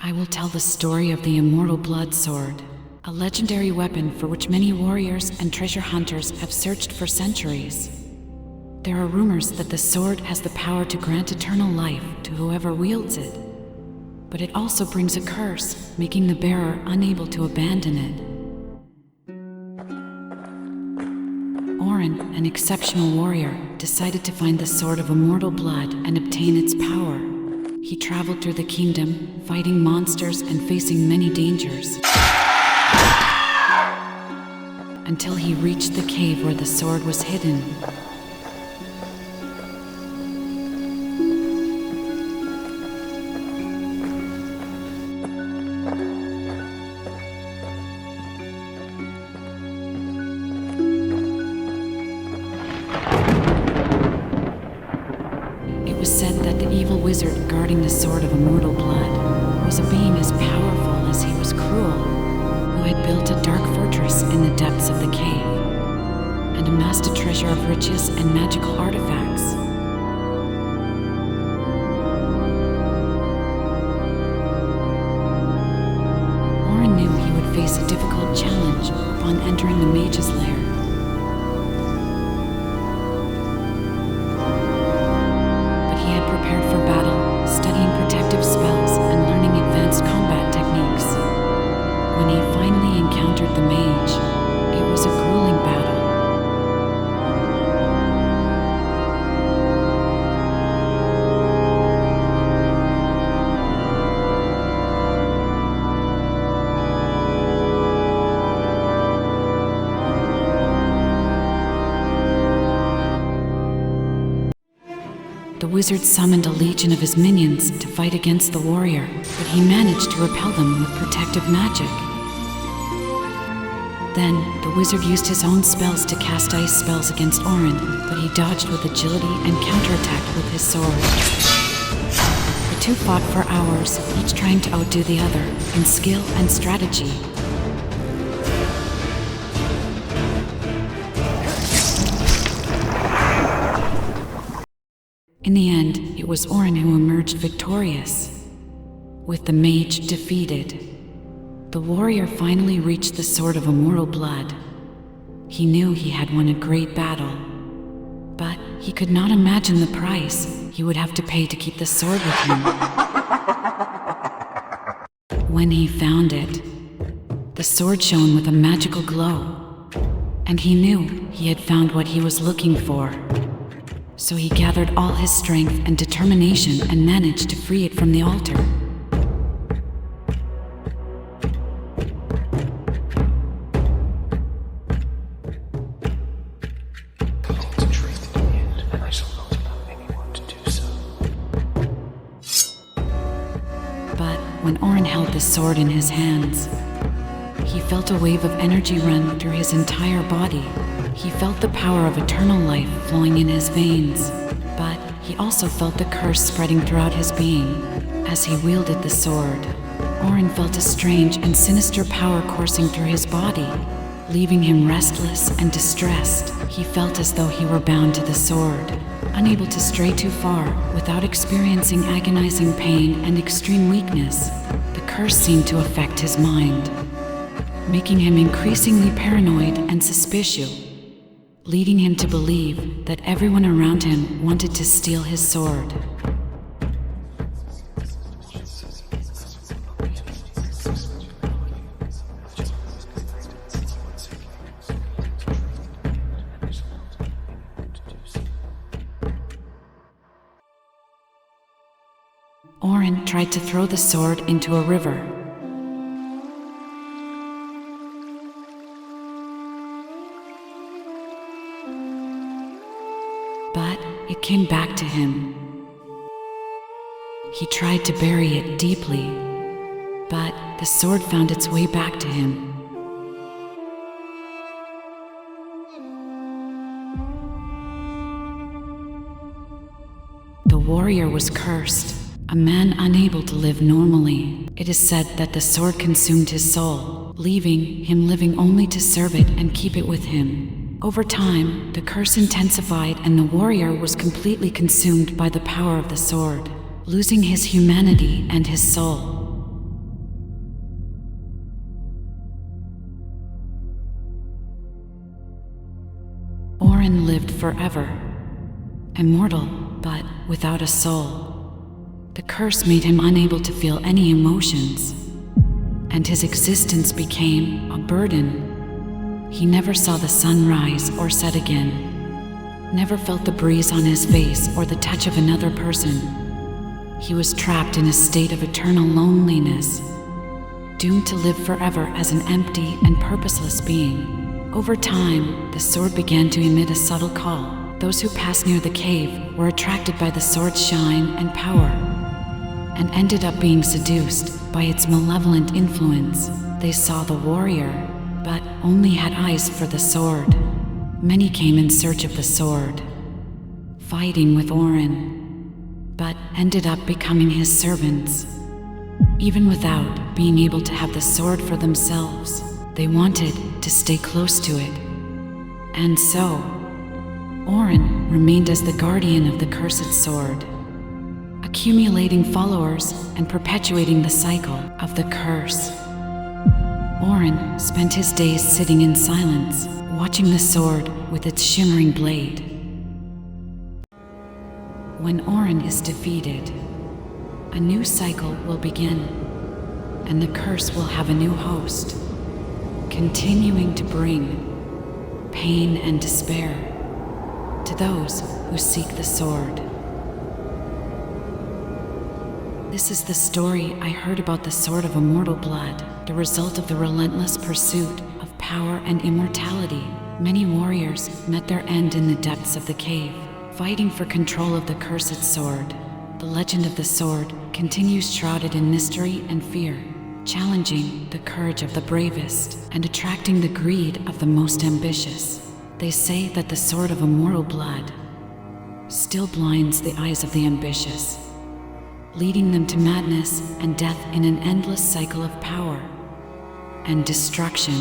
I will tell the story of the Immortal Blood Sword, a legendary weapon for which many warriors and treasure hunters have searched for centuries. There are rumors that the sword has the power to grant eternal life to whoever wields it, but it also brings a curse, making the bearer unable to abandon it. Auron, an exceptional warrior, decided to find the Sword of Immortal Blood and obtain its power. He traveled through the kingdom, fighting monsters and facing many dangers, until he reached the cave where the sword was hidden. It was said that the evil wizard guarding the Sword of Immortal Blood was a being as powerful as he was cruel, who had built a dark fortress in the depths of the cave, and amassed a treasure of riches and magical artifacts. Auron knew he would face a difficult challenge upon entering the mage's lair. Prepared for battle, studying protective spells and learning advanced combat techniques. When he finally encountered the mage, it was a grueling battle. The wizard summoned a legion of his minions to fight against the warrior, but he managed to repel them with protective magic. Then, the wizard used his own spells to cast ice spells against Auron, but he dodged with agility and counterattacked with his sword. The two fought for hours, each trying to outdo the other in skill and strategy. In the end, it was Auron who emerged victorious, with the mage defeated. The warrior finally reached the Sword of Immortal Blood. He knew he had won a great battle, but he could not imagine the price he would have to pay to keep the sword with him. When he found it, the sword shone with a magical glow, and he knew he had found what he was looking for. So he gathered all his strength and determination and managed to free it from the altar. But when Auron held the sword in his hands, he felt a wave of energy run through his entire body. He felt the power of eternal life flowing in his veins, but he also felt the curse spreading throughout his being. As he wielded the sword, Auron felt a strange and sinister power coursing through his body, leaving him restless and distressed. He felt as though he were bound to the sword, unable to stray too far without experiencing agonizing pain and extreme weakness. The curse seemed to affect his mind, making him increasingly paranoid and suspicious, leading him to believe that everyone around him wanted to steal his sword. Auron tried to throw the sword into a river, but it came back to him. He tried to bury it deeply, but the sword found its way back to him. The warrior was cursed, a man unable to live normally. It is said that the sword consumed his soul, leaving him living only to serve it and keep it with him. Over time, the curse intensified and the warrior was completely consumed by the power of the sword, losing his humanity and his soul. lived forever. Immortal, but without a soul. The curse made him unable to feel any emotions, and his existence became a burden. He never saw the sun rise or set again, never felt the breeze on his face or the touch of another person. He was trapped in a state of eternal loneliness, doomed to live forever as an empty and purposeless being. Over time, the sword began to emit a subtle call. Those who passed near the cave were attracted by the sword's shine and power, and ended up being seduced by its malevolent influence. They saw the warrior, but only had eyes for the sword. Many came in search of the sword, fighting with Auron, but ended up becoming his servants. Even without being able to have the sword for themselves, they wanted to stay close to it. And so, Auron remained as the guardian of the cursed sword, accumulating followers and perpetuating the cycle of the curse. Auron spent his days sitting in silence, watching the sword with its shimmering blade. When Auron is defeated, a new cycle will begin, and the curse will have a new host, continuing to bring pain and despair to those who seek the sword. This is the story I heard about the Sword of Immortal Blood, the result of the relentless pursuit of power and immortality. Many warriors met their end in the depths of the cave, fighting for control of the cursed sword. The legend of the sword continues shrouded in mystery and fear, challenging the courage of the bravest and attracting the greed of the most ambitious. They say that the Sword of Immortal Blood still blinds the eyes of the ambitious, leading them to madness and death in an endless cycle of power and destruction.